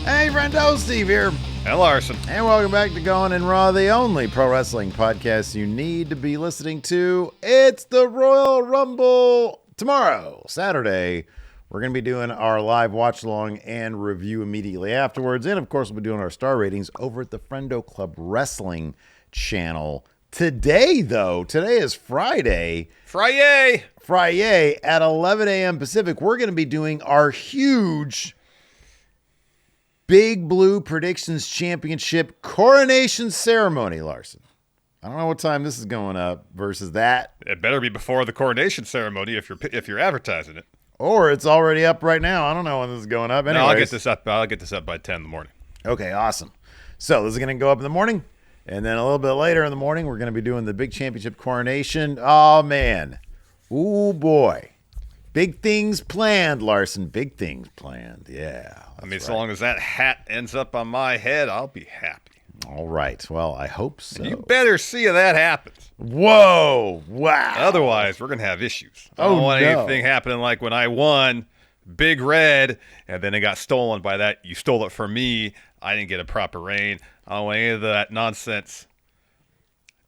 Hey, Friendo, Steve here. And Larson. And welcome back to Going in Raw, the only pro wrestling podcast you need to be listening to. It's the Royal Rumble tomorrow, Saturday. We're going to be doing our live watch-along and review immediately afterwards. And, of course, we'll be doing our star ratings over at the Friendo Club Wrestling channel. Today is Friday. Friday at 11 a.m. Pacific. We're going to be doing our huge Big Blue Predictions Championship coronation ceremony, Larson. I don't know what time this is going up versus that. It better be before the coronation ceremony if you're advertising it. Or it's already up right now. I don't know when this is going up. Anyways. No, I'll get this up by 10 in the morning. Okay, awesome. So this is going to go up in the morning, and then a little bit later in the morning, we're going to be doing the big championship coronation. Oh, man. Ooh, boy. Big things planned, Larson. Big things planned. Yeah. I mean, so long as that hat ends up on my head, I'll be happy. All right. Well, I hope so. You better see if that happens. Whoa. Wow. Otherwise, we're going to have issues. I don't want anything happening like when I won Big Red, and then it got stolen by that. You stole it from me. I didn't get a proper reign. I don't want any of that nonsense.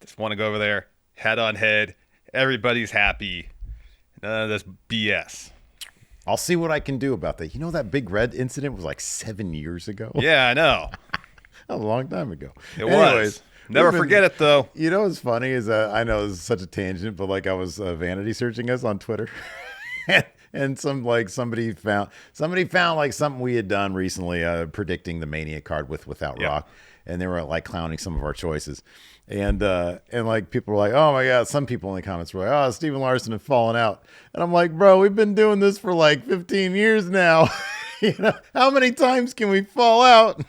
Just want to go over there, head on head. Everybody's happy. None of this BS. I'll see what I can do about that. You know that Big Red incident was like 7 years ago? Yeah, I know. That was a long time ago. Anyways, was. Never forget it, though. You know what's funny is I know this is such a tangent, but like I was vanity searching us on Twitter. And somebody found like something we had done recently, predicting the Mania card without Rock. And they were like clowning some of our choices. And like people were like, oh my God, some people in the comments were like, oh, Steve and Larson have fallen out. And I'm like, bro, we've been doing this for like 15 years now. You know, how many times can we fall out?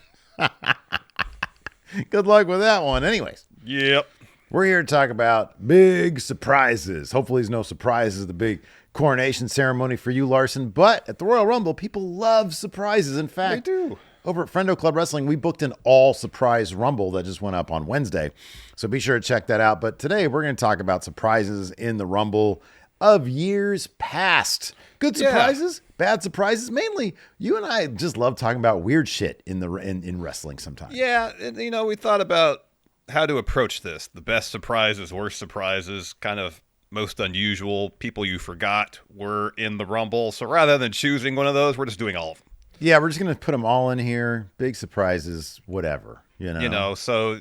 Good luck with that one. Anyways. Yep. We're here to talk about big surprises. Hopefully there's no surprises, the big coronation ceremony for you, Larson. But at the Royal Rumble, people love surprises. In fact, they do. Over at Friendo Club Wrestling, we booked an all-surprise Rumble that just went up on Wednesday. So be sure to check that out. But today, we're going to talk about surprises in the Rumble of years past. Good surprises, bad surprises. Mainly, you and I just love talking about weird shit in wrestling sometimes. Yeah, and, we thought about how to approach this. The best surprises, worst surprises, kind of most unusual, people you forgot were in the Rumble. So rather than choosing one of those, we're just doing all of them. Yeah, we're just going to put them all in here. Big surprises, whatever, So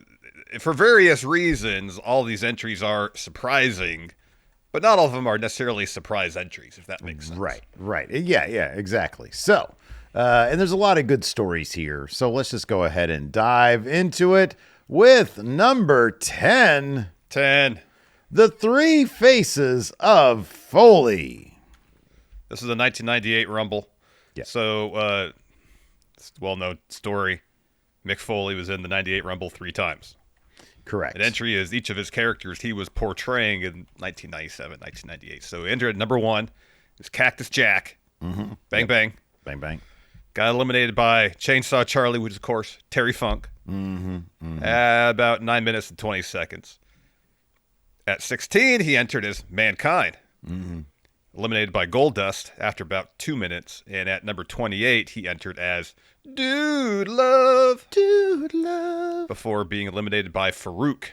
for various reasons, all these entries are surprising, but not all of them are necessarily surprise entries, if that makes sense. Right. Yeah, exactly. So, and there's a lot of good stories here. So let's just go ahead and dive into it with number 10. 10. The Three Faces of Foley. This is a 1998 Rumble. Yeah. So, it's a well-known story. Mick Foley was in the 98 Rumble 3 times. Correct. An entry is each of his characters he was portraying in 1997, 1998. So he entered at number 1. Is Cactus Jack. Mm-hmm. Bang, bang. Bang, bang. Got eliminated by Chainsaw Charlie, which is, of course, Terry Funk. Mm-hmm. Mm-hmm. About 9 minutes and 20 seconds. At 16, he entered as Mankind. Mm-hmm. Eliminated by Goldust after about 2 minutes. And at number 28, he entered as Dude Love. Before being eliminated by Farouk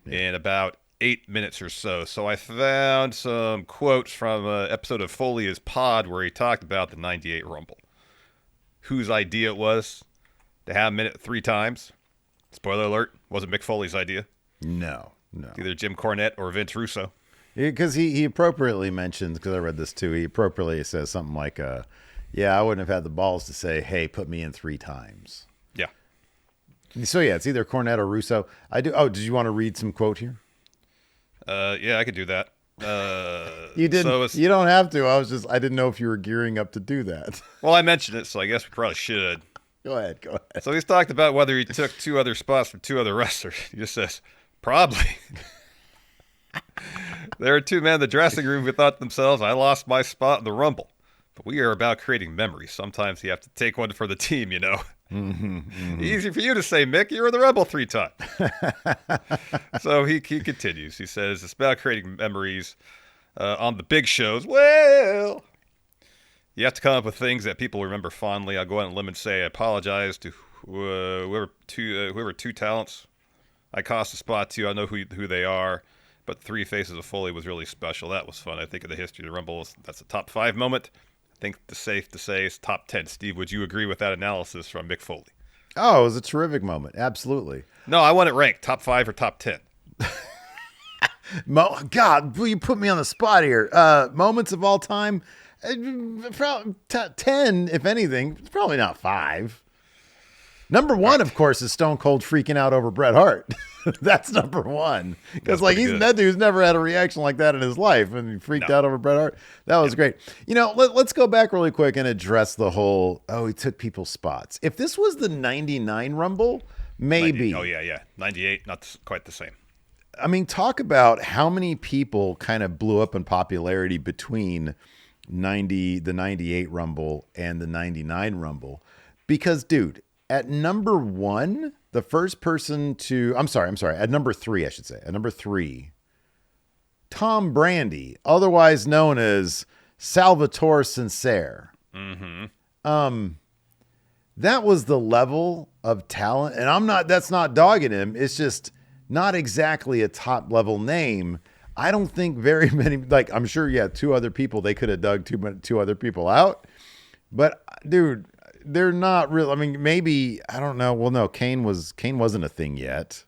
in about 8 minutes or so. So I found some quotes from an episode of Foley is Pod where he talked about the 98 Rumble. Whose idea it was to have him in it 3 times. Spoiler alert, wasn't Mick Foley's idea. No. Either Jim Cornette or Vince Russo. Because he appropriately mentions, because I read this too, he appropriately says something like, I wouldn't have had the balls to say, hey, put me in 3 times. Yeah. So, yeah, it's either Cornette or Russo. Did you want to read some quote here? Yeah, I could do that. You didn't. So you don't have to. I didn't know if you were gearing up to do that. Well, I mentioned it, so I guess we probably should. Go ahead. So he's talked about whether he took 2 other spots from 2 other wrestlers. He just says, probably. There are 2 men in the dressing room who thought to themselves, I lost my spot in the Rumble. But we are about creating memories. Sometimes you have to take one for the team, Easy for you to say, Mick, you were in the Rumble 3 times. So he continues. He says, it's about creating memories on the big shows. Well, You have to come up with things that people remember fondly. I'll go out on a limb and say I apologize to whoever two talents I cost a spot to. I know who they are, but Three Faces of Foley was really special. That was fun. I think in the history of the Rumble, that's a top 5 moment. I think it's safe to say it's top 10. Steve, would you agree with that analysis from Mick Foley? Oh, it was a terrific moment. Absolutely. No, I want it ranked top 5 or top 10. God, you put me on the spot here. Moments of all time, 10, if anything. It's probably not 5. Number 1, of course, is Stone Cold freaking out over Bret Hart. That's number 1. Because that dude's never had a reaction like that in his life, and he freaked out over Bret Hart. That was great. Let's go back really quick and address the whole, he took people's spots. If this was the 99 Rumble, maybe. 98, not quite the same. I mean, talk about how many people kind of blew up in popularity between the 98 Rumble and the 99 Rumble. Because, dude, at number 1, the first person to... I'm sorry. At number 3, I should say. At number 3, Tom Brady, otherwise known as Salvatore Sincere. Mm-hmm. That was the level of talent. And that's not dogging him. It's just... not exactly a top level name. I don't think very many, I'm sure, 2 other people, they could have dug 2 other people out. But dude, they're not real. I mean, maybe, I don't know. Well, no, Kane wasn't a thing yet.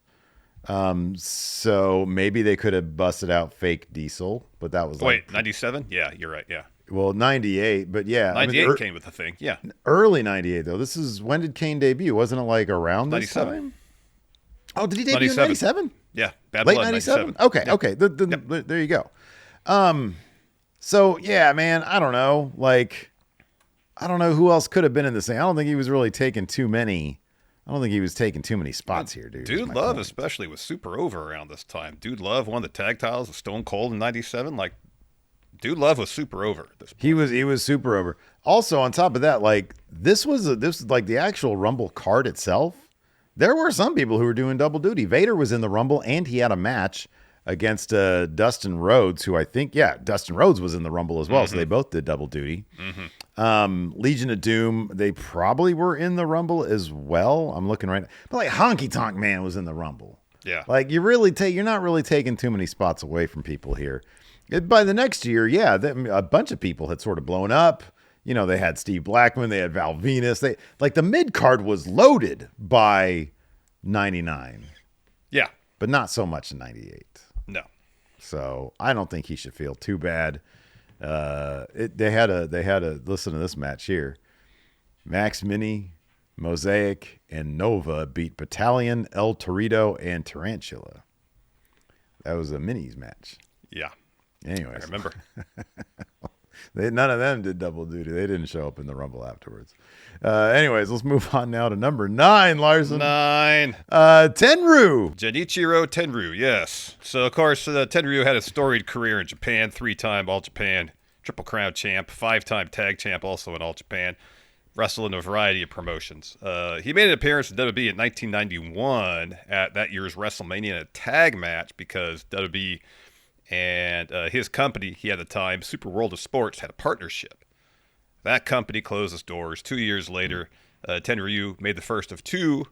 So maybe they could have busted out fake Diesel, but that was 97? Yeah, you're right. Yeah. Well, 98, but yeah. 98 Kane with the thing. Yeah. Early 98 though. When did Kane debut? Wasn't it around this 97. time? Oh, did he debut in 97? Yeah. Bad Late Blood, 97? 97. Okay, Yep. okay. There you go. So, yeah, man, I don't know. I don't know who else could have been in this thing. I don't think he was really taking too many. I don't think he was taking too many spots here, dude. Dude Love especially was super over around this time. Dude Love won the tag titles with Stone Cold in 97. Dude Love was super over at this point. He was super over. Also, on top of that, this was the actual Rumble card itself. There were some people who were doing double duty. Vader was in the Rumble, and he had a match against Dustin Rhodes, who I think, Dustin Rhodes was in the Rumble as well, Mm-hmm. so they both did double duty. Mm-hmm. Legion of Doom, they probably were in the Rumble as well. I'm looking right now. But Honky Tonk Man was in the Rumble. Yeah. You're not really taking too many spots away from people here. By the next year, a bunch of people had sort of blown up. They had Steve Blackman, they had Val Venus. The mid card was loaded by 99. Yeah. But not so much in 98. No. So I don't think he should feel too bad. They had a listen to this match here. Max Mini, Mosaic, and Nova beat Battalion, El Torito, and Tarantula. That was a minis match. Yeah. Anyways. I remember. None of them did double duty. They didn't show up in the Rumble afterwards. Anyways, let's move on now to number 9, Larson. 9. Tenryu. Genichiro Tenryu, yes. So, of course, Tenryu had a storied career in Japan, 3-time All Japan, Triple Crown champ, 5-time tag champ, also in All Japan. Wrestled in a variety of promotions. He made an appearance in WWE in 1991 at that year's WrestleMania in a tag match because WWE and his company, he had at the time, Super World of Sports, had a partnership. That company closed its doors. 2 years later, Tenryu made the first of 2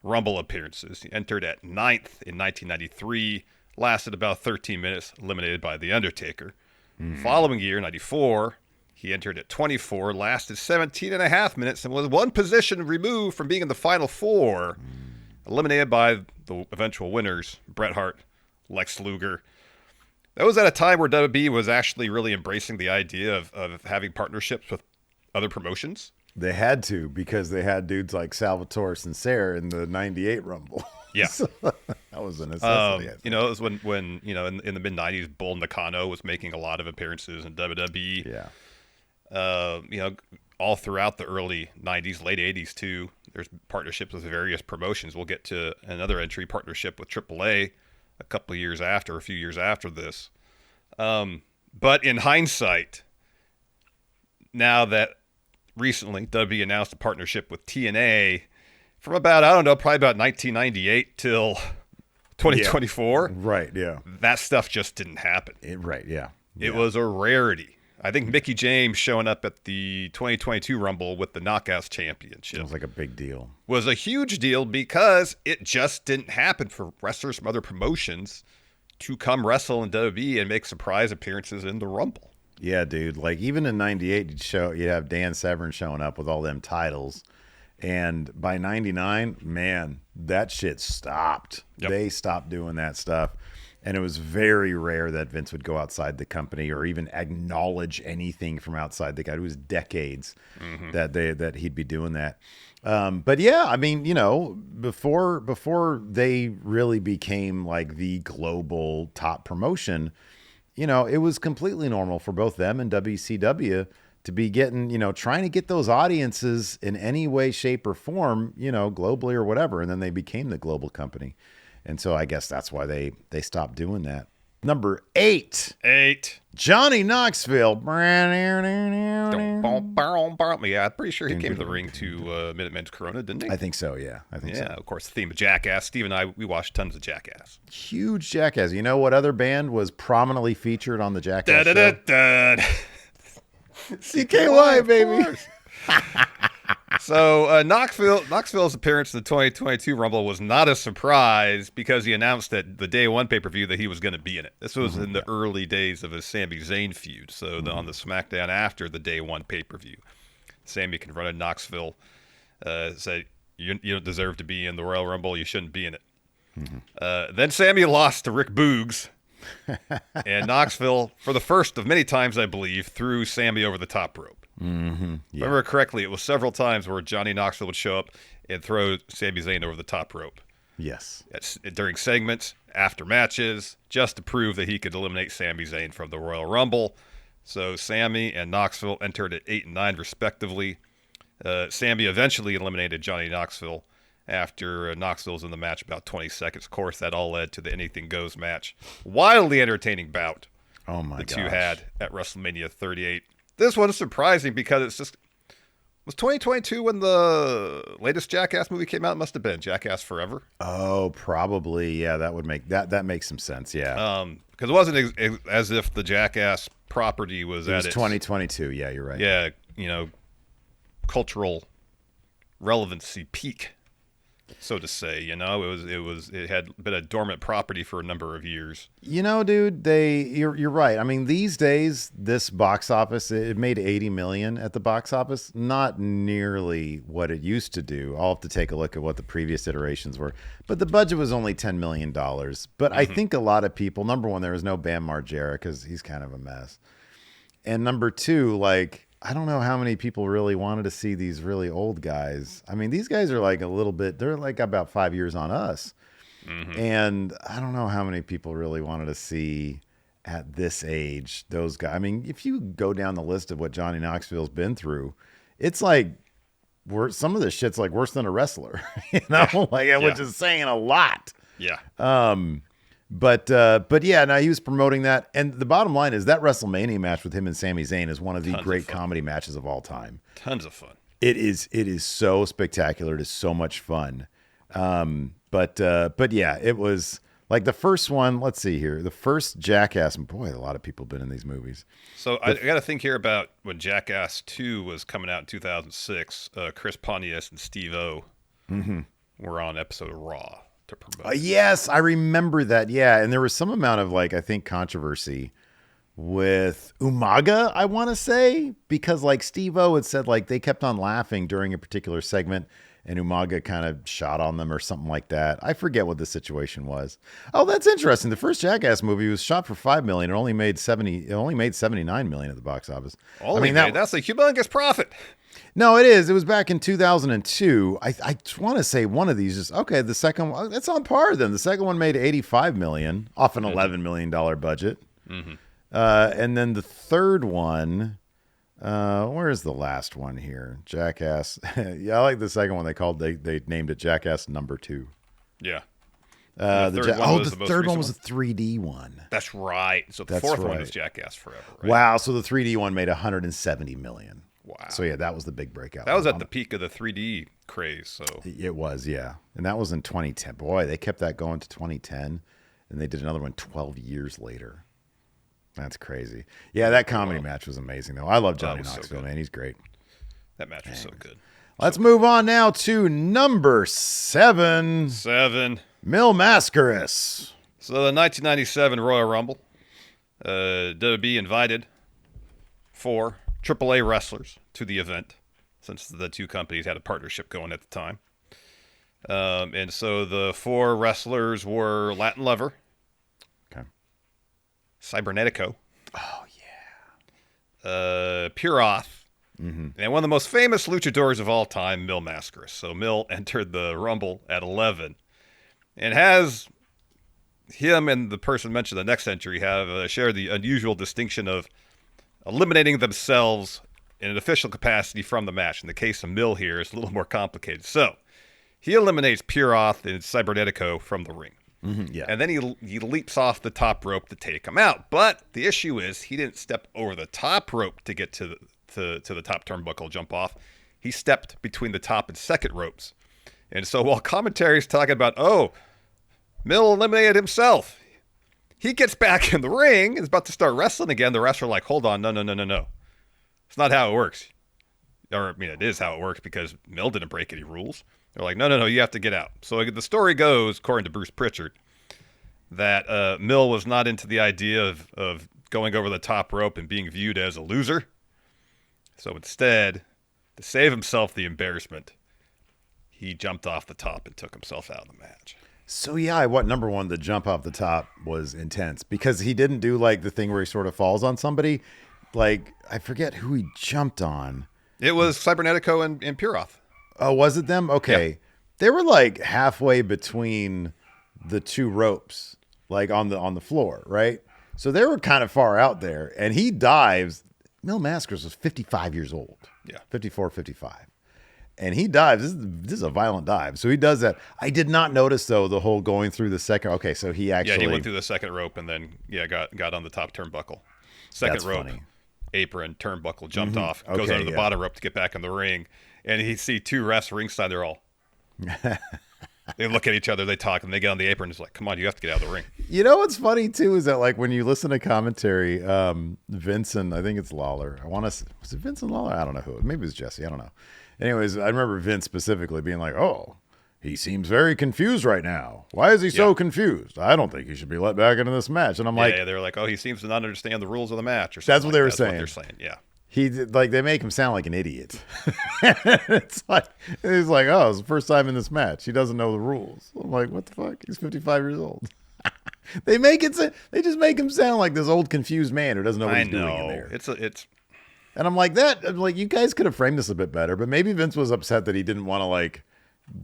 Rumble appearances. He entered at 9th in 1993, lasted about 13 minutes, eliminated by The Undertaker. Following year, 94, he entered at 24, lasted 17 and a half minutes, and was 1 position removed from being in the Final 4, eliminated by the eventual winners, Bret Hart, Lex Luger. That was at a time where WWE was actually really embracing the idea of having partnerships with other promotions. They had to, because they had dudes like Salvatore Sincere in the 98 Rumble. Yeah. So that was a necessity. It was when in the mid-90s, Bull Nakano was making a lot of appearances in WWE. Yeah. All throughout the early 90s, late 80s too, there's partnerships with various promotions. We'll get to another entry partnership with AAA a few years after this. But in hindsight, now that recently WWE announced a partnership with TNA from about, probably about 1998 till 2024. Right, yeah. That stuff just didn't happen. Right, yeah. It was a rarity. I think Mickie James showing up at the 2022 Rumble with the Knockouts Championship It was like a big deal. Was a huge deal because it just didn't happen for wrestlers from other promotions to come wrestle in WWE and make surprise appearances in the Rumble. Yeah, dude. Like even in '98, you'd have Dan Severn showing up with all them titles, and by '99, man, that shit stopped. Yep. They stopped doing that stuff. And it was very rare that Vince would go outside the company or even acknowledge anything from outside the guy. It was decades that he'd be doing that. But yeah, I mean, before they really became like the global top promotion, it was completely normal for both them and WCW to be getting, trying to get those audiences in any way, shape, or form, globally or whatever. And then they became the global company. And so I guess that's why they stopped doing that. Number 8. Johnny Knoxville. Yeah, I'm pretty sure he came to the ring to Minutemen's Corona, didn't he? I think so, yeah. I think so. Yeah, of course, the theme of Jackass. Steve and I, we watched tons of Jackass. Huge Jackass. You know what other band was prominently featured on the Jackass show? CKY, baby. So Knoxville's appearance in the 2022 Rumble was not a surprise because he announced at the Day 1 pay-per-view that he was going to be in it. This was in the early days of his Sami Zayn feud. So on the SmackDown after the Day 1 pay-per-view, Sami confronted Knoxville, said, you don't deserve to be in the Royal Rumble. You shouldn't be in it. Then Sami lost to Rick Boogs. And Knoxville, for the first of many times, I believe, threw Sami over the top rope. Yeah. If I remember correctly, it was several times where Johnny Knoxville would show up and throw Sami Zayn over the top rope. Yes. During segments, after matches, just to prove that he could eliminate Sami Zayn from the Royal Rumble. So Sami and Knoxville entered at 8 and 9 respectively. Sami eventually eliminated Johnny Knoxville after Knoxville was in the match about 20 seconds. Of course, that all led to the Anything Goes match. Wildly entertaining bout the two had at WrestleMania 38. This one's surprising because it's just... Was 2022 when the latest Jackass movie came out? It must have been Jackass Forever. Oh, probably. Yeah, that would make... That makes some sense, yeah. Because it wasn't as if the Jackass property was it was 2022, yeah, you're right. Yeah, cultural relevancy peak, so to say. It had been a dormant property for a number of years. Dude, you're right. I mean, these days, this box office, it made $80 million at the box office. Not nearly what it used to do. I'll have to take a look at what the previous iterations were. But the budget was only $10 million. But I think a lot of people, number one, there was no Bam Margera because he's kind of a mess. And number two, I don't know how many people really wanted to see these really old guys. I mean, these guys are they're like about 5 years on us. And I don't know how many people really wanted to see at this age, those guys. I mean, if you go down the list of what Johnny Knoxville's been through, it's like some of this shit's like worse than a wrestler, which is saying a lot. Yeah. But yeah, now he was promoting that. And the bottom line is that WrestleMania match with him and Sami Zayn is one of the great comedy matches of all time. Tons of fun. It is so spectacular. It is so much fun. But yeah, it was like the first one. Let's see here. The first Jackass. Boy, a lot of people have been in these movies. So I got to think here about when Jackass 2 was coming out in 2006. Chris Pontius and Steve-O were on episode of Raw to promote. Yes, I remember that. Yeah, and there was some amount of I think controversy with Umaga, I want to say, because Steve-O had said they kept on laughing during a particular segment and Umaga kind of shot on them or something like that. I forget what the situation was. Oh, that's interesting. The first Jackass movie was shot for $5 million. It only made $79 million at the box office. That's a humongous profit. No, it is. It was back in 2002. I want to say one of these is okay. The second one, that's on par then. The second one made $85 million off an $11 million budget. And then the third one, where's the last one here? Jackass. Yeah, I like the second one. They named it Jackass number 2. Yeah. The third one was a 3D one. That's right. So the fourth one was Jackass Forever. Right? Wow. So the 3D one made $170 million. Wow. So yeah, that was the big breakout. That was at the peak of the 3D craze. So it was, yeah. And that was in 2010. Boy, they kept that going to 2010, and they did another one 12 years later. That's crazy. Yeah, that comedy match was amazing, though. I love Johnny Knoxville, so man. He's great. That match was so good. Let's move on now to number 7. 7. Mil Mascaras. So the 1997 Royal Rumble, WWE invited 4 AAA wrestlers to the event, since the two companies had a partnership going at the time. And so the 4 wrestlers were Latin Lover. Okay. Cybernetico. Oh, yeah. Puroth. Mm-hmm. And one of the most famous luchadors of all time, Mil Mascaras. So Mil entered the Rumble at 11. And has him and the person mentioned in the next entry have shared the unusual distinction of eliminating themselves in an official capacity from the match. In the case of Mil here, it's a little more complicated. So he eliminates Puroth and Cybernetico from the ring. Mm-hmm, yeah. And then he leaps off the top rope to take him out. But the issue is he didn't step over the top rope to get to the top turnbuckle, jump off. He stepped between the top and second ropes. And so while commentary is talking about, Mil eliminated himself, he gets back in the ring, is about to start wrestling again. The wrestler like, hold on, no. It's not how it works. Or, I mean, it is how it works because Mil didn't break any rules. They're like, no, you have to get out. So the story goes, according to Bruce Pritchard, that Mil was not into the idea of going over the top rope and being viewed as a loser. So instead, to save himself the embarrassment, he jumped off the top and took himself out of the match. So yeah, number 1, the jump off the top was intense because he didn't do like the thing where he sort of falls on somebody. Like, I forget who he jumped on. It was Cybernetico and Puroth. Oh, was it them? Okay. Yeah. They were like halfway between the 2 ropes, like on the floor, right? So they were kind of far out there, and he dives. Mil Mascaras was 55 years old. Yeah. 54, 55. And he dives. This is a violent dive. So he does that. I did not notice, though, the whole going through the second. Okay, so he actually... Yeah, he went through the second rope and then, got on the top turnbuckle. Second rope, funny. Apron, turnbuckle, jumped off, goes under the bottom rope to get back in the ring. And he see 2 refs ringside. They're all... They look at each other, they talk, and they get on the apron. It's like, come on, you have to get out of the ring. You know what's funny, too, is that, like, when you listen to commentary, Vincent, I think it's Lawler. Was it Vincent Lawler? I don't know who. Maybe it was Jesse. I don't know. Anyways, I remember Vince specifically being like, he seems very confused right now. Why is he so confused? I don't think he should be let back into this match. And I'm like... Yeah, they're like, he seems to not understand the rules of the match. Or something. That's what they were saying. That's what they're saying, yeah. They make him sound like an idiot. It's like, he's like, it's the first time in this match. He doesn't know the rules. I'm like, what the fuck? He's 55 years old. They just make him sound like this old confused man who doesn't know what he's doing in there. And I'm like, you guys could have framed this a bit better, but maybe Vince was upset that he didn't want to like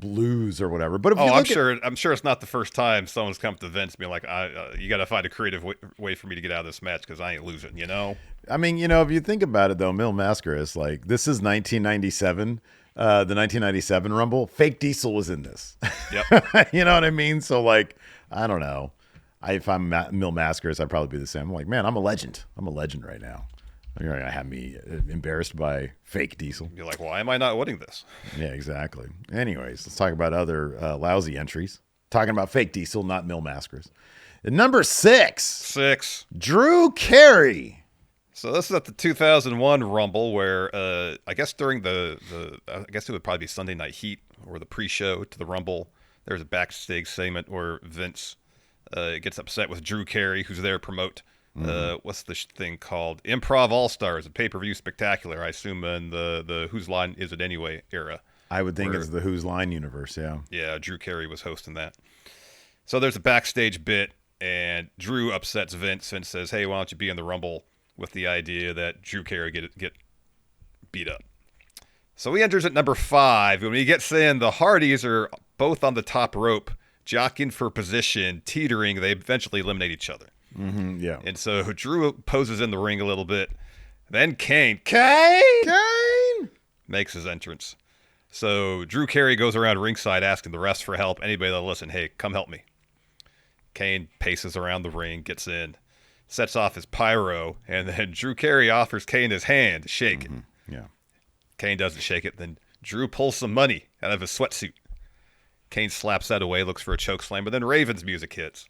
lose or whatever. But if I'm sure it's not the first time someone's come to Vince being like, you got to find a creative way for me to get out of this match because I ain't losing, you know? I mean, if you think about it, though, Mil Mascaras, like, this is 1997, the 1997 Rumble. Fake Diesel was in this. Yep. You know what I mean? So, like, I don't know. If I'm Mil Mascaras, I'd probably be the same. I'm like, man, I'm a legend. I'm a legend right now. You're going to have me embarrassed by Fake Diesel. You're like, why am I not winning this? Yeah, exactly. Anyways, let's talk about other lousy entries. Talking about Fake Diesel, not Mil Mascaras. At number 6. Drew Carey. So this is at the 2001 Rumble where I guess during I guess it would probably be Sunday Night Heat or the pre-show to the Rumble. There's a backstage segment where Vince gets upset with Drew Carey, who's there to promote what's the thing called? Improv All-Stars, a pay-per-view spectacular, I assume in the Whose Line Is It Anyway era. I would think it's the Whose Line universe, yeah. Yeah, Drew Carey was hosting that. So there's a backstage bit, and Drew upsets Vince and says, hey, why don't you be in the Rumble, with the idea that Drew Carey get beat up. So he enters at number 5. When he gets in, the Hardys are both on the top rope, jockeying for position, teetering. They eventually eliminate each other. Mm-hmm, yeah. And so Drew poses in the ring a little bit. Then Kane makes his entrance. So Drew Carey goes around ringside asking the rest for help. Anybody that'll listen, hey, come help me. Kane paces around the ring, gets in, sets off his pyro, and then Drew Carey offers Kane his hand to shake it. Yeah. Kane doesn't shake it. Then Drew pulls some money out of his sweatsuit. Kane slaps that away, looks for a choke slam, but then Raven's music hits.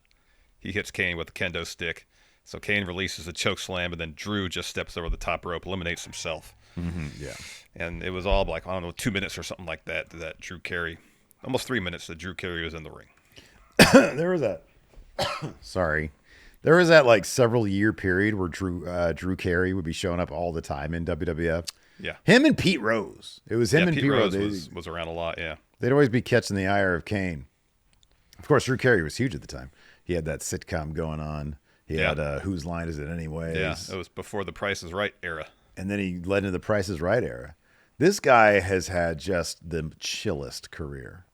He hits Kane with a kendo stick, So Kane releases a choke slam, and then Drew just steps over the top rope, eliminates himself. Yeah. And it was all like, I don't know, 2 minutes or something like that Drew Carey, almost 3 minutes that Drew Carey was in the ring. There was that. Sorry. There was that like several year period where Drew Carey would be showing up all the time in WWF. Yeah. Him and Pete Rose. It was him and Pete Rose. Was around a lot, yeah. They'd always be catching the ire of Kane. Of course, Drew Carey was huge at the time. He had that sitcom going on. He had Whose Line Is It Anyways? Yeah, it was before the Price is Right era. And then he led into the Price is Right era. This guy has had just the chillest career.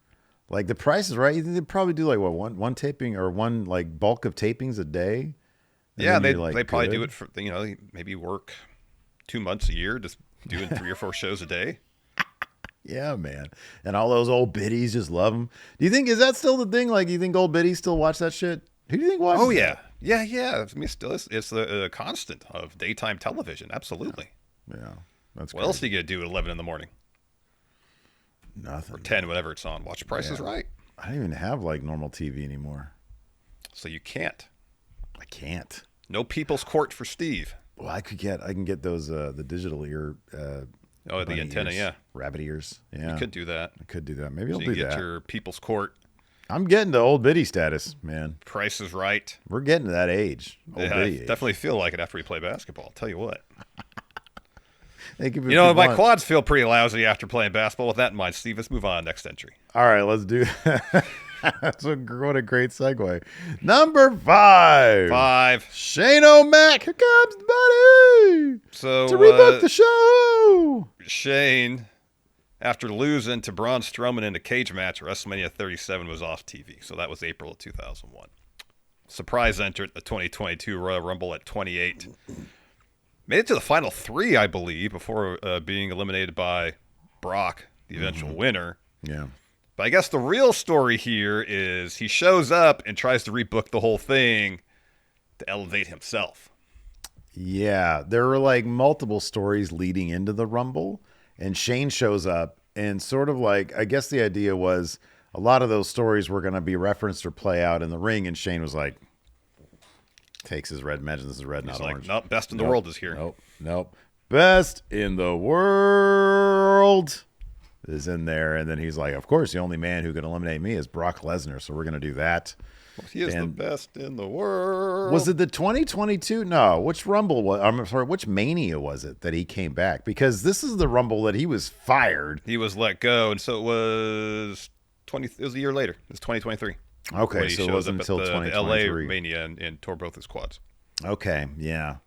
Like the Price is Right, they probably do like what one taping or one like bulk of tapings a day. Yeah, they probably do it for maybe work 2 months a year, just doing 3 or 4 shows a day. Yeah, man. And all those old biddies just love him. Do you think, is that still the thing? Like, you think old biddies still watch that shit? Who do you think watches Oh, yeah. that? Yeah. I mean, still, it's the constant of daytime television. Absolutely. Yeah. That's what else do you get to do at 11 in the morning? Nothing. Or 10, whenever it's on. Watch Price is Right. I don't even have, like, normal TV anymore. So you can't. I can't. No People's Court for Steve. Well, I can get those, the digital ear, the antenna, ears, yeah. Rabbit ears. Yeah. You could do that. I could do that. Maybe I'll So do you that. get your People's Court. I'm getting to old biddy status, man. Price is Right. We're getting to that age. Old biddy age. Definitely feel like it after we play basketball. I'll tell you what. My quads feel pretty lousy after playing basketball. With that in mind, Steve, let's move on. Next entry. All right, let's do what a great segue. Number 5. Shane O'Mac. Here comes the buddy. So to rebook the show. Shane, after losing to Braun Strowman in a cage match, WrestleMania 37 was off TV. So that was April of 2001. Surprise entrant, the 2022 Royal Rumble at 28. Made it to the final 3, I believe, before being eliminated by Brock, the eventual winner. Yeah. But I guess the real story here is he shows up and tries to rebook the whole thing to elevate himself. Yeah, there were like multiple stories leading into the Rumble, and Shane shows up, and sort of like, I guess the idea was a lot of those stories were going to be referenced or play out in the ring, and Shane was like, takes his red, imagine this is red, He's not orange. Nope, best in the world is here. Nope. Best in the world is in there, and then he's like, of course, the only man who can eliminate me is Brock Lesnar, so we're going to do that. Well, he is the best in the world. Was it the 2022? No, which Rumble was? I'm sorry, which Mania was it that he came back? Because this is the Rumble that he was fired. He was let go, and so it was It was a year later. It was 2023. Okay, so it wasn't until 2023. The LA Mania and tore both his quads. Okay, yeah,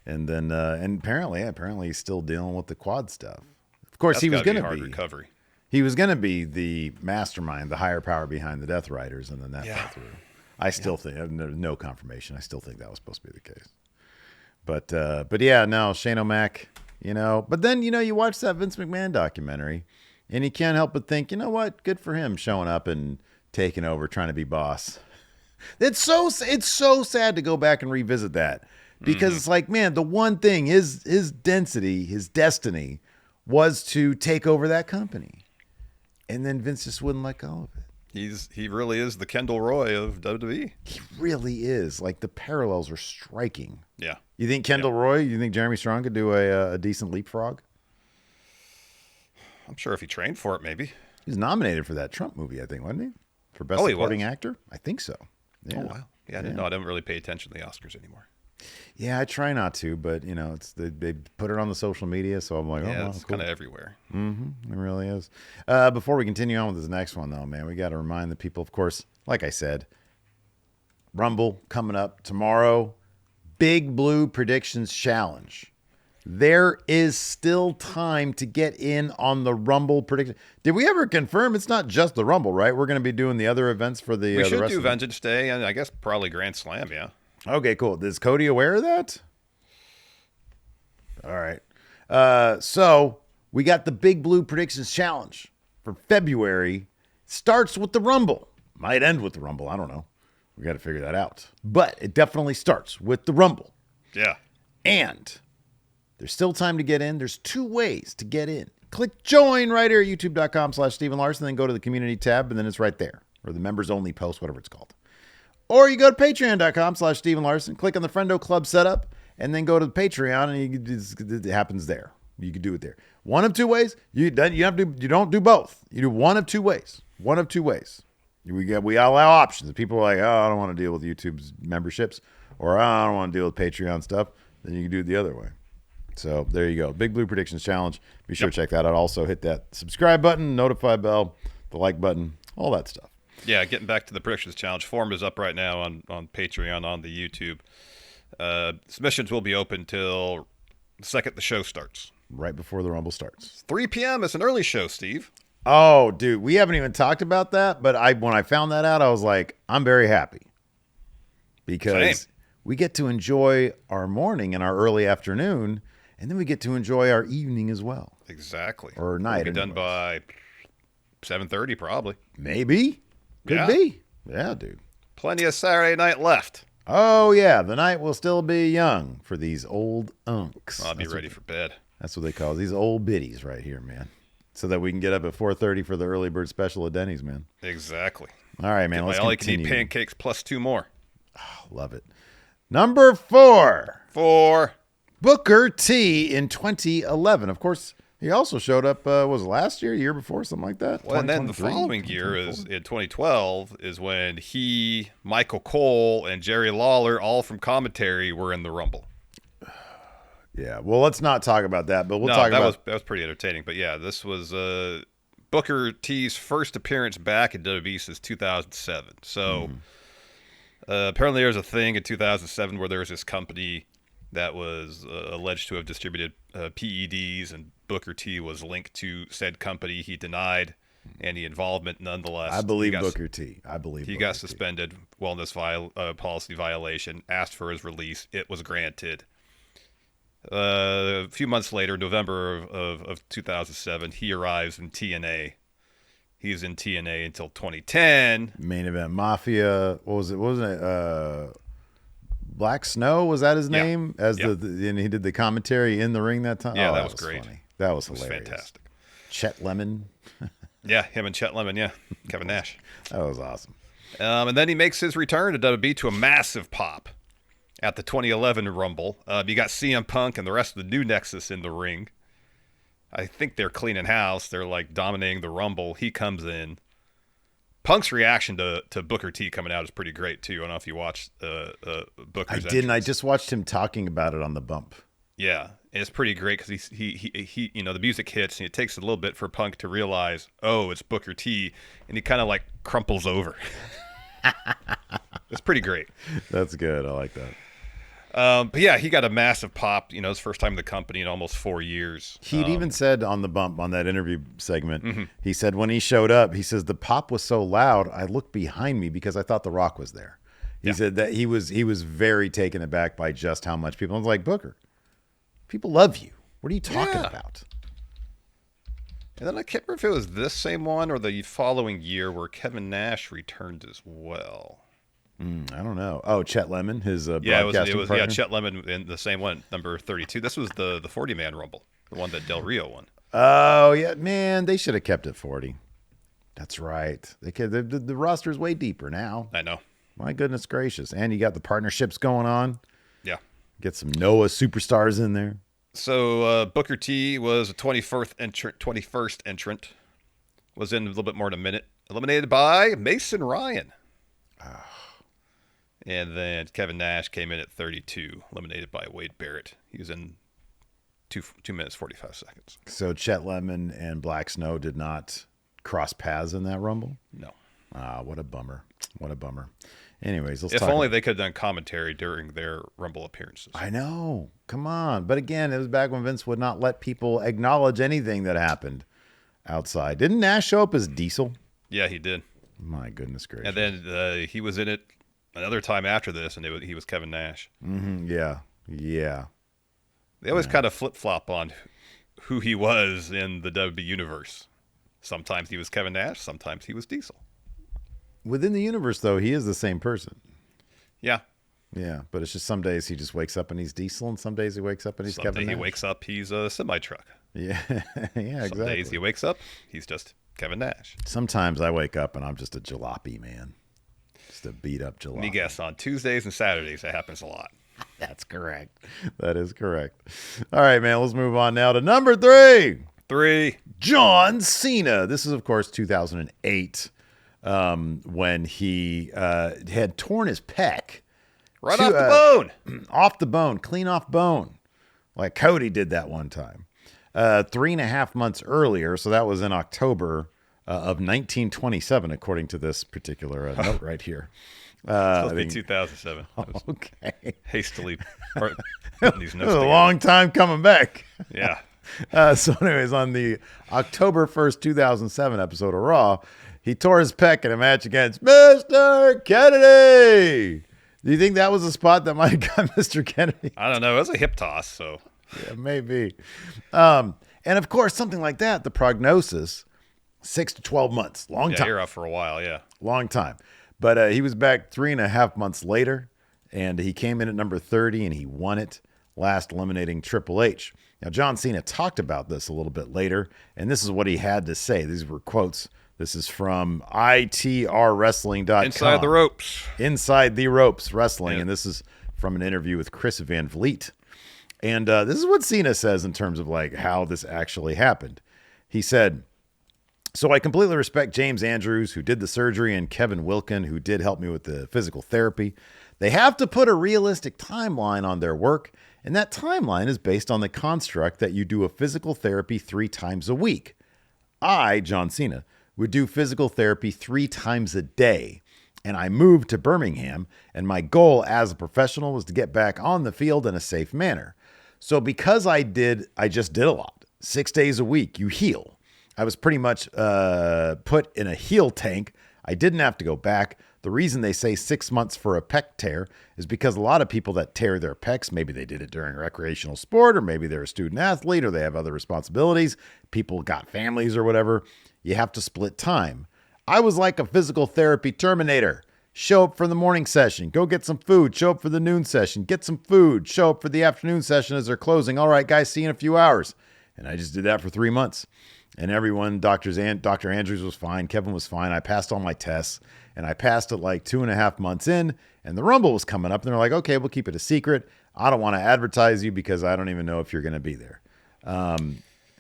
and then and apparently he's still dealing with the quad stuff. Of course, he was going to be recovery. He was going to be the mastermind, the higher power behind the Death Riders, and then that fell through. I still think, I have no confirmation. I still think that was supposed to be the case. But yeah, no, Shane O'Mac, But then, you watch that Vince McMahon documentary, and you can't help but think, you know what? Good for him showing up and taking over, trying to be boss. It's so sad to go back and revisit that because it's like, man, the one thing, his density, his destiny was to take over that company. And then Vince just wouldn't let go of it. He really is the Kendall Roy of WWE. He really is. Like, the parallels are striking. Yeah. You think Kendall Roy, you think Jeremy Strong could do a decent leapfrog? I'm sure if he trained for it, maybe. He was nominated for that Trump movie, I think, wasn't he? For Best Supporting Actor? I think so. Yeah. Oh, wow. Yeah, I didn't know. I don't really pay attention to the Oscars anymore. Yeah, I try not to, but, they put it on the social media, so I'm like, it's cool. kind of everywhere. Mm-hmm. It really is. Before we continue on with this next one, though, man, we got to remind the people, of course, like I said, Rumble coming up tomorrow, Big Blue Predictions Challenge. There is still time to get in on the Rumble prediction. Did we ever confirm it's not just the Rumble, right? We're going to be doing the other events for the. We should rest do of Vengeance Day, and I guess probably Grand Slam, yeah. Okay, cool. Is Cody aware of that? All right. So we got the Big Blue Predictions Challenge for February. Starts with the Rumble. Might end with the Rumble. I don't know. We got to figure that out. But it definitely starts with the Rumble. Yeah. And there's still time to get in. There's 2 ways to get in. Click join right here at youtube.com/Stephen Larson. Then go to the community tab, and then it's right there. Or the members only post, whatever it's called. Or you go to patreon.com/Steven Larson, click on the Friendo Club setup, and then go to the Patreon, and it happens there. You can do it there. One of two ways. You don't do both. You do one of two ways. One of two ways. We allow options. If people are like, oh, I don't want to deal with YouTube's memberships, or I don't want to deal with Patreon stuff, then you can do it the other way. So there you go. Big Blue Predictions Challenge. Be sure to check that out. Also hit that subscribe button, notify bell, the like button, all that stuff. Yeah, getting back to the Predictions Challenge. Form is up right now on Patreon, on the YouTube. Submissions will be open till the second the show starts. Right before the Rumble starts. 3 p.m. It's an early show, Steve. Oh, dude, we haven't even talked about that, but when I found that out, I was like, I'm very happy. Because we get to enjoy our morning and our early afternoon, and then we get to enjoy our evening as well. Exactly. Or night. We'll be done by 7:30 probably. Maybe. Could be. Yeah, dude. Plenty of Saturday night left. Oh, yeah. The night will still be young for these old unks. I'll be ready for bed. That's what they call these old biddies right here, man. So that we can get up at 4:30 for the early bird special at Denny's, man. Exactly. All right, man. Let's continue. All-you-can-eat pancakes plus 2 more. Oh, love it. Number 4. For Booker T in 2011. Of course, he also showed up, was it last year before, something like that? Well, and then the following year is in 2012 is when he, Michael Cole, and Jerry Lawler, all from commentary, were in the Rumble. Yeah, well, let's not talk about that, but we'll talk about... that was pretty entertaining. But yeah, this was Booker T's first appearance back in WWE since 2007. So apparently there was a thing in 2007 where there was this company that was alleged to have distributed PEDs, and Booker T was linked to said company. He denied any involvement nonetheless. I believe Booker T. He got suspended, wellness policy violation, asked for his release. It was granted. A few months later, November of 2007, he arrives in TNA. He's in TNA until 2010. Main Event Mafia. What was it? Wasn't it Black Snow? Was that his name? And he did the commentary in the ring that time. Yeah, that was great. Funny. That was hilarious. Fantastic. Chet Lemon. Yeah, him and Chet Lemon. Yeah, Kevin Nash. That was awesome. And then he makes his return to WWE to a massive pop at the 2011 Rumble. You got CM Punk and the rest of the new Nexus in the ring. I think they're cleaning house. They're like dominating the Rumble. He comes in. Punk's reaction to Booker T coming out is pretty great too. I don't know if you watched Booker's I didn't. I just watched him talking about it on the bump. Yeah, and it's pretty great because he you know, the music hits and it takes a little bit for Punk to realize, oh, it's Booker T, and he kind of like crumples over. It's pretty great. That's good. I like that. But yeah, he got a massive pop. You know, his first time in the company in almost 4 years. He'd even said on the bump on that interview segment, he said when he showed up, he says the pop was so loud, I looked behind me because I thought The Rock was there. He said that he was very taken aback by just how much people. I was like, Booker, people love you. What are you talking about? And then I can't remember if it was this same one or the following year where Kevin Nash returned as well. I don't know. Oh, Chet Lemon, his broadcasting it was partner? Yeah, Chet Lemon in the same one, number 32. This was the 40-man Rumble, the one that Del Rio won. Oh, yeah, man, they should have kept it 40. That's right. The roster's way deeper now. I know. My goodness gracious. And you got the partnerships going on. Yeah. Get some Noah superstars in there. So Booker T was a 21st entrant. Was in a little bit more than a minute. Eliminated by Mason Ryan. And then Kevin Nash came in at 32, eliminated by Wade Barrett. He was in 2 minutes, 45 seconds. So Chet Lemon and Black Snow did not cross paths in that Rumble? No. What a bummer. What a bummer. Anyways, if only they could have done commentary during their Rumble appearances. I know. Come on. But again, it was back when Vince would not let people acknowledge anything that happened outside. Didn't Nash show up as Diesel? Yeah, he did. My goodness gracious. And then he was in it another time after this, and he was Kevin Nash. Yeah. They always kind of flip-flop on who he was in the WWE universe. Sometimes he was Kevin Nash, sometimes he was Diesel. Within the universe, though, he is the same person. Yeah. Yeah, but it's just some days he just wakes up and he's Diesel, and some days he wakes up and he's Kevin Nash. Some days he wakes up, he's a semi-truck. Yeah, exactly. Some days he wakes up, he's just Kevin Nash. Sometimes I wake up and I'm just a jalopy, man. Just to beat up July. Let me guess, on Tuesdays and Saturdays, that happens a lot. That's correct. That is correct. All right, man, let's move on now to number 3. 3. John Cena. This is, of course, 2008, when he had torn his pec. Right off the bone. Off the bone, clean off bone. Like Cody did that one time. 3.5 months earlier, so that was in October of 1927, according to this particular note right here. Supposed to be 2007. Okay. Hastily putting these notes It was a together. long time coming back. Yeah. So anyways, on the October 1st, 2007 episode of Raw, he tore his pec in a match against Mr. Kennedy. Do you think that was a spot that might have got Mr. Kennedy? I don't know. It was a hip toss, so. Yeah, maybe. And of course, something like that, the prognosis, 6 to 12 months. Long time. You're out for a while, yeah. Long time. But he was back 3.5 months later, and he came in at number 30, and he won it, last eliminating Triple H. Now, John Cena talked about this a little bit later, and this is what he had to say. These were quotes. This is from itrwrestling.com. Inside the ropes. Inside the Ropes Wrestling, Yeah. and this is from an interview with Chris Van Vliet. And this is what Cena says in terms of like how this actually happened. He said, "So I completely respect James Andrews, who did the surgery, and Kevin Wilkin, who did help me with the physical therapy. They have to put a realistic timeline on their work, and that timeline is based on the construct that you do a physical therapy 3 times a week. I, John Cena, would do physical therapy 3 times a day. And I moved to Birmingham, and my goal as a professional was to get back on the field in a safe manner. So because I just did a lot. 6 days a week, you heal. I was pretty much put in a heel tank. I didn't have to go back. The reason they say 6 months for a pec tear is because a lot of people that tear their pecs, maybe they did it during recreational sport, or maybe they're a student athlete, or they have other responsibilities. People got families or whatever. You have to split time. I was like a physical therapy terminator. Show up for the morning session. Go get some food. Show up for the noon session. Get some food. Show up for the afternoon session as they're closing. All right, guys, see you in a few hours." And I just did that for 3 months. And everyone, Dr. Andrews was fine. Kevin was fine. I passed all my tests. And I passed it like 2.5 months in. And the Rumble was coming up. And they're like, "Okay, we'll keep it a secret. I don't want to advertise you because I don't even know if you're going to be there."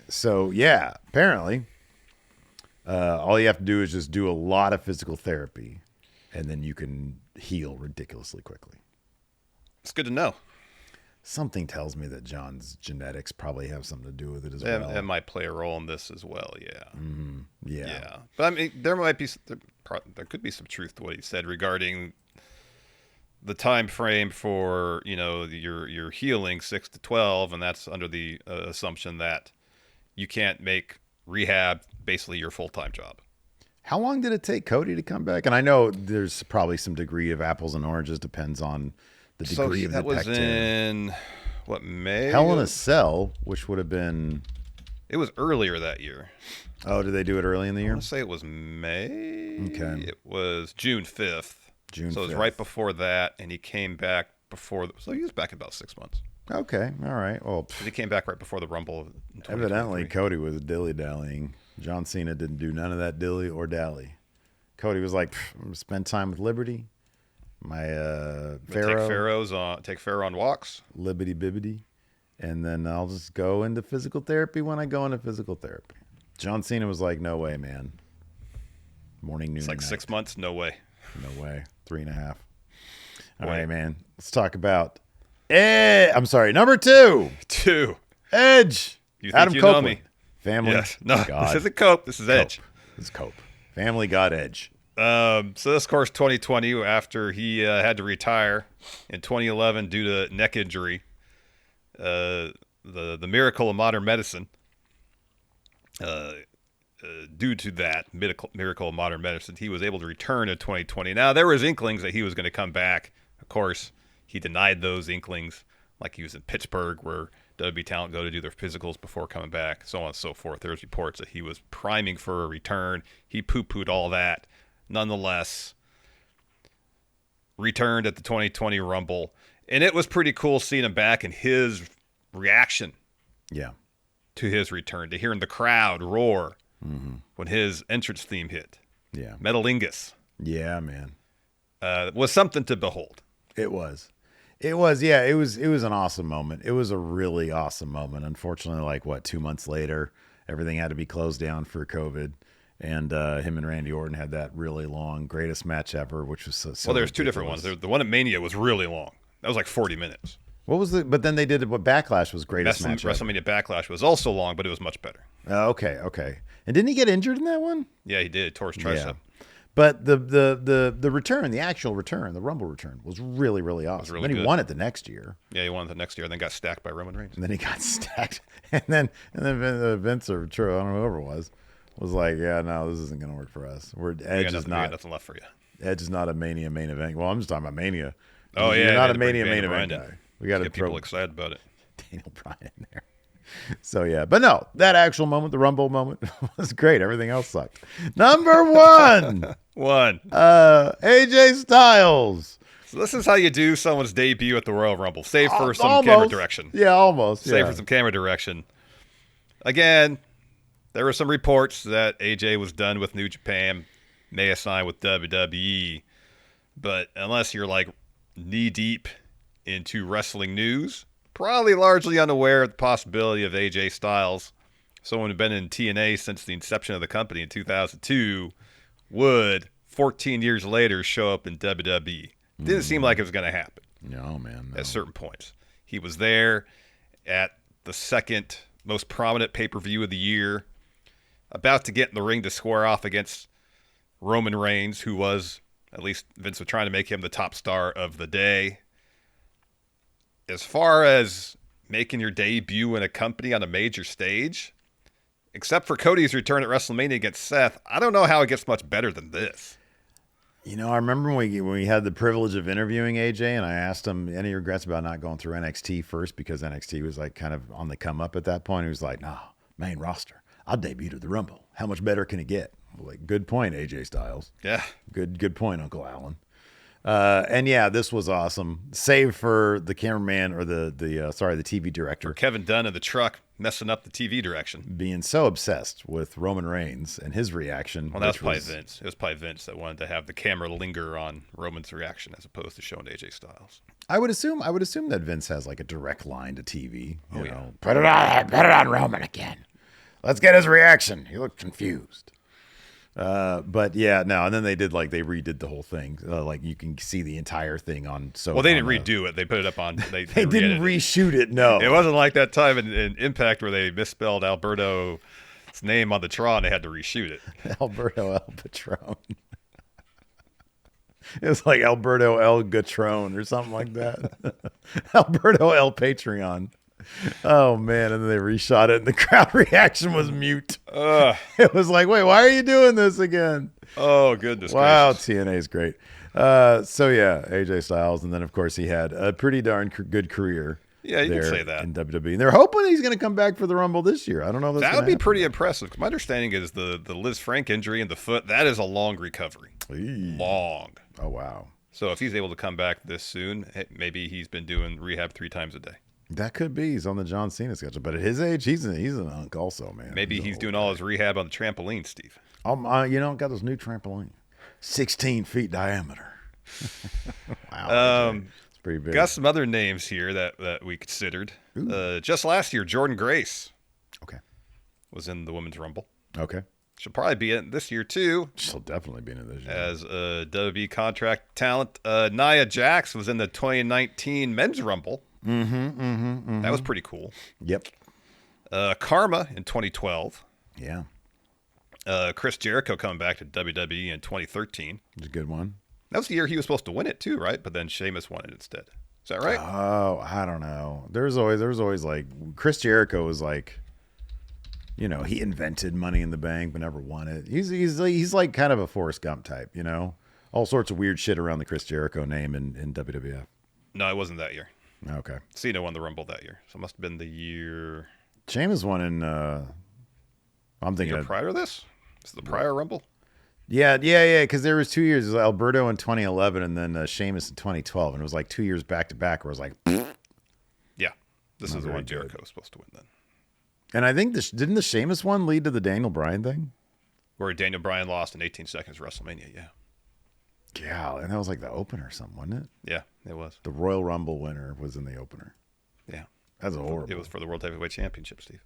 So, yeah, apparently, all you have to do is just do a lot of physical therapy. And then you can heal ridiculously quickly. It's good to know. Something tells me that John's genetics probably have something to do with it as well. It might play a role in this as well, yeah. Mm-hmm. Yeah. Yeah. But I mean, there could be some truth to what he said regarding the time frame for, your healing 6 to 12, and that's under the assumption that you can't make rehab basically your full-time job. How long did it take Cody to come back? And I know there's probably some degree of apples and oranges, depends on the degree of the pec tear. That was in, May? Hell in a Cell, which would have been... It was earlier that year. Oh, did they do it early in the I year? want to say it was May. Okay. It was June 5th. June 5th. So it was right before that, and he came back before... So he was back in about 6 months. Okay, all right. Well, He came back right before the Rumble. Evidently, Cody was dilly-dallying. John Cena didn't do none of that dilly or dally. Cody was like, "I'm going to spend time with Liberty. My Pharaoh. Take Pharaoh on walks. Libbity bibbity. And then I'll just go into physical therapy when I go into physical therapy." John Cena was like, "No way, man. Morning, noon, It's like and night. 6 months. No way. No way. 3.5. All Boy. right, man. Let's talk about number 2. 2. Edge. You think Adam you know Copeland. me? Family. Yes. No, God. this isn't Cope. This is Edge. This is Cope. Family God Edge. So this, of course, 2020, after he had to retire in 2011 due to neck injury, the miracle of modern medicine. Due to that miracle of modern medicine, he was able to return in 2020. Now, there was inklings that he was going to come back. Of course, he denied those inklings, like he was in Pittsburgh, where WB talent go to do their physicals before coming back, so on and so forth. There's reports that he was priming for a return. He poo-pooed all that. Nonetheless, returned at the 2020 Rumble. And it was pretty cool seeing him back and his reaction to his return, to hearing the crowd roar when his entrance theme hit. Yeah. Metalingus. Yeah, man. was something to behold. It was. Yeah, it was an awesome moment. It was a really awesome moment. Unfortunately, like 2 months later, everything had to be closed down for COVID. And him and Randy Orton had that really long greatest match ever, which was so Well, there's ridiculous. two different ones. The one at Mania was really long. That was like 40 minutes. What was but then they did what Backlash was greatest match ever. WrestleMania Backlash was also long, but it was much better. Okay. And didn't he get injured in that one? Yeah, he did. Tore his tricep. Yeah. But the return, the actual return, the Rumble return was really, really awesome. Really then he good. won it the next year. Yeah, he won it the next year, and then got stacked by Roman Reigns. And then he got stacked. And then Vince or True, I don't know whoever it was like, yeah, no, this isn't going to work for us. Edge is not nothing left for you. Edge is not a Mania main event. Well, I'm just talking about Mania. Oh yeah, you're not a to bring Mania main Daniel event Bryan in. guy. We got to Get people excited about it. Daniel Bryan in there. So yeah, but no, that actual moment, the Rumble moment, was great. Everything else sucked. Number one, AJ Styles. So this is how you do someone's debut at the Royal Rumble. Save for some Almost. camera direction. Yeah, almost. Save for some camera direction. Again, there were some reports that AJ was done with New Japan, may have signed with WWE, but unless you're like knee deep into wrestling news, probably largely unaware of the possibility of AJ Styles, someone who'd been in TNA since the inception of the company in 2002, would 14 years later show up in WWE. Didn't seem like it was going to happen. No, man. No. At certain points. He was there at the second most prominent pay-per-view of the year, about to get in the ring to square off against Roman Reigns, who was, at least Vince was trying to make him the top star of the day. As far as making your debut in a company on a major stage, except for Cody's return at WrestleMania against Seth, I don't know how it gets much better than this. You know, I remember when we had the privilege of interviewing AJ, and I asked him any regrets about not going through NXT first, because NXT was like kind of on the come up at that point. He was like, "No, main roster. I'll debut to the Rumble. How much better can it get?" Like, good point, AJ Styles. Yeah, good point, Uncle Alan. And yeah, this was awesome. Save for the cameraman or the TV director, for Kevin Dunn in the truck messing up the TV direction, being so obsessed with Roman Reigns and his reaction. Well, that was probably Vince. It was probably Vince that wanted to have the camera linger on Roman's reaction as opposed to showing AJ Styles. I would assume that Vince has like a direct line to TV. You know, yeah. Put it on Roman again. Let's get his reaction. He looked confused. But yeah, no, and then they redid the whole thing. Like you can see the entire thing on. So well, they didn't redo it. They put it up on. They didn't reshoot it. No, it wasn't like that time in Impact where they misspelled Alberto's name on the Tron. They had to reshoot it. Alberto El Patron. It was like Alberto El Gatron or something like that. Alberto El Patreon. Oh man, and then they reshot it and the crowd reaction was mute. It was like, wait, why are you doing this again? Oh, goodness. Wow, gracious. TNA is great. So yeah, AJ Styles, and then of course he had a pretty darn good career. Yeah, you can say that. In WWE. And they're hoping he's going to come back for the Rumble this year. I don't know if that's that would be happen. pretty impressive. My understanding is the Liz Frank injury in the foot, that is a long recovery. Long. Oh wow. So if he's able to come back this soon, maybe he's been doing rehab 3 times a day. That could be. He's on the John Cena schedule, but at his age, he's an unk also, man. Maybe he's doing all his rehab on the trampoline, Steve. Got those new trampoline, 16 feet diameter. Wow, it's pretty big. Got some other names here that we considered. Just last year, Jordan Grace. Okay. Was in the Women's Rumble. Okay. She'll probably be in this year too. She'll definitely be in it this year. As a WWE contract talent. Nia Jax was in the 2019 Men's Rumble. That was pretty cool. Yep. Karma in 2012. Yeah. Chris Jericho coming back to WWE in 2013. It's a good one. That was the year he was supposed to win it too, right? But then Sheamus won it instead. Is that right? Oh, I don't know. There was always like Chris Jericho was like, you know, he invented Money in the Bank but never won it. He's like kind of a Forrest Gump type, you know? All sorts of weird shit around the Chris Jericho name in WWF. No, it wasn't that year. Okay. Cena won the Rumble that year. So it must have been the year. Sheamus won in I'm thinking year prior to this? Is the prior Rumble? Yeah, because there was 2 years. It was Alberto in 2011 and then Sheamus in 2012. And it was like 2 years back to back where it was like, yeah, this is the one Jericho was supposed to win then. And I think didn't the Sheamus one lead to the Daniel Bryan thing? Where Daniel Bryan lost in 18 seconds at WrestleMania, yeah. Yeah, and that was like the opener or something, wasn't it? Yeah, it was. The Royal Rumble winner was in the opener. Yeah. That's horrible. It was for the World Heavyweight Championship, Steve.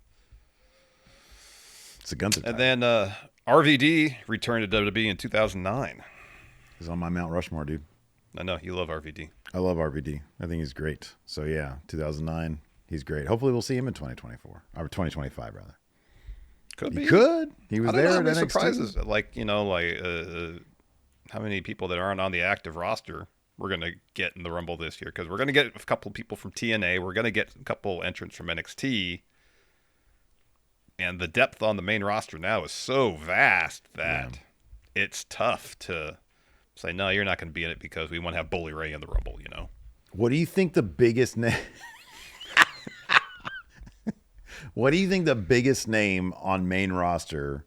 It's a Gunther And title. then RVD returned to WWE in 2009. He's on my Mount Rushmore, dude. I know, you love RVD. I love RVD. I think he's great. So, yeah, 2009, he's great. Hopefully we'll see him in 2024. Or 2025, rather. Could be. He could. He was I don't there know how at many NXT. surprises. Like, how many people that aren't on the active roster we're going to get in the Rumble this year? Because we're going to get a couple of people from TNA. We're going to get a couple entrants from NXT. And the depth on the main roster now is so vast that it's tough to say, no, you're not going to be in it because we want to have Bully Ray in the Rumble, you know? What do you think the biggest name... What do you think the biggest name on main roster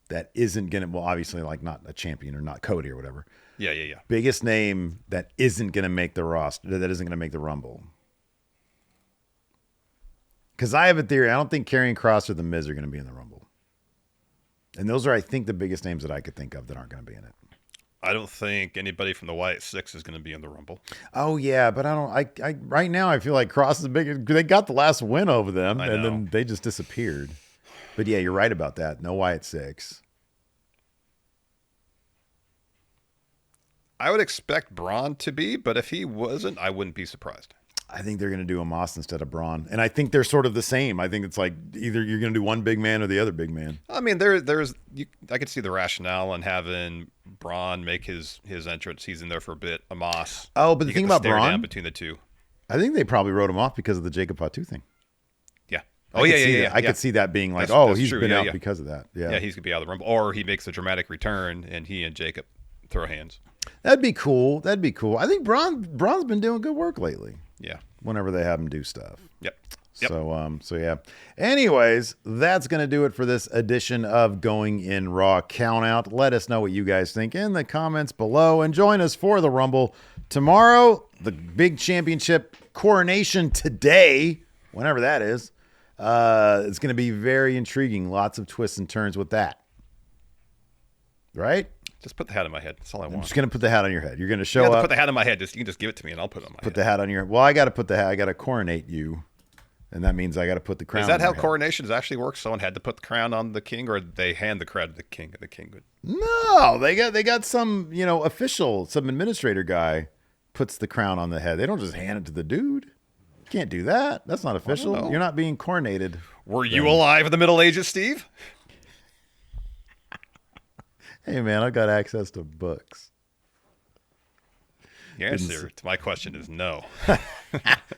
that isn't going to... Well, obviously, like, not a champion or not Cody or whatever. Yeah. Biggest name that isn't going to make the roster, that isn't going to make the Rumble. Because I have a theory. I don't think Karrion Kross or The Miz are going to be in the Rumble. And those are, I think, the biggest names that I could think of that aren't going to be in it. I don't think anybody from the Wyatt Six is going to be in the Rumble. Oh, yeah, but I don't... I right now, I feel like Kross is big. They got the last win over them, and then they just disappeared. But yeah, you're right about that. No Wyatt Six. I would expect Braun to be, but if he wasn't, I wouldn't be surprised. I think they're going to do Omos instead of Braun. And I think they're sort of the same. I think it's like either you're going to do one big man or the other big man. I mean, I could see the rationale in having Braun make his entrance. He's in there for a bit. Omos. Oh, but the thing about Braun, down between the two. I think they probably wrote him off because of the Jacob Fatu thing. Yeah. I could see that being like, that's he's true. Been out because of that. Yeah. Yeah, he's going to be out of the Rumble. Or he makes a dramatic return and he and Jacob throw hands. That'd be cool. I think Braun's been doing good work lately. Yeah. Whenever they have him do stuff. Yep. So yeah. Anyways, that's going to do it for this edition of Going in Raw Countout. Let us know what you guys think in the comments below and join us for the Rumble tomorrow. The big championship coronation today, whenever that is. It's going to be very intriguing. Lots of twists and turns with that. Right? Just put the hat on my head. That's all I want. I'm just going to put the hat on your head. You're going to show you have up. to put the hat on my head. You can just give it to me and I'll put it on my head. Put the hat on your head. Well, I got to put the hat. I got to coronate you. And that means I got to put the crown on Is that how your head. coronations actually work? Someone had to put the crown on the king, or they hand the crown to the king and the king would... No, they got some, official, some administrator guy puts the crown on the head. They don't just hand it to the dude. You can't do that. That's not official. You're not being coronated. Were you alive in the Middle Ages, Steve? Hey, man, I've got access to books. The answer to my question is no.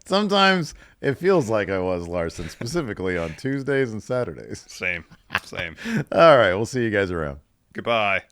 Sometimes it feels like I was, Larson, specifically on Tuesdays and Saturdays. Same. All right, we'll see you guys around. Goodbye.